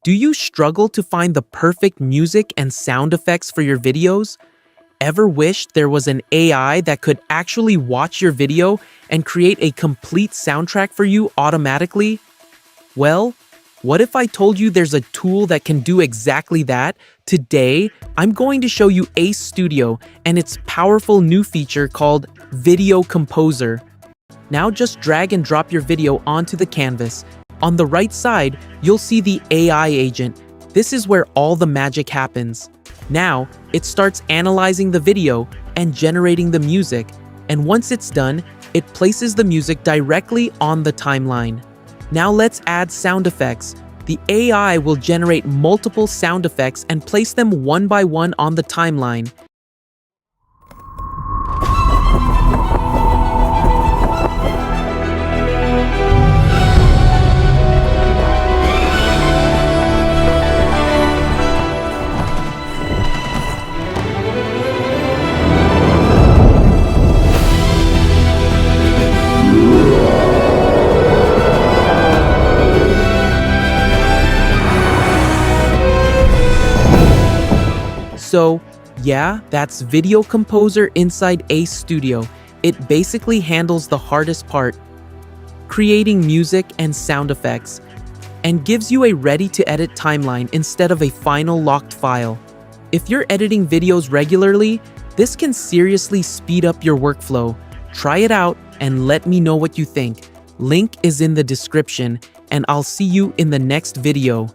Do you struggle to find the perfect music and sound effects for your videos? Ever wished there was an AI that could actually watch your video and create a complete soundtrack for you automatically? Well, what if I told you there's a tool that can do exactly that? Today, I'm going to show you Ace Studio and its powerful new feature called Video Composer. Now just drag and drop your video onto the canvas. On the right side, you'll see the AI agent. This is where all the magic happens. Now, it starts analyzing the video and generating the music. And once it's done, it places the music directly on the timeline. Now let's add sound effects. The AI will generate multiple sound effects and place them one by one on the timeline. So, yeah, that's Video Composer inside Ace Studio. It basically handles the hardest part, creating music and sound effects, and gives you a ready-to-edit timeline instead of a final locked file. If you're editing videos regularly, this can seriously speed up your workflow. Try it out and let me know what you think. Link is in the description, and I'll see you in the next video.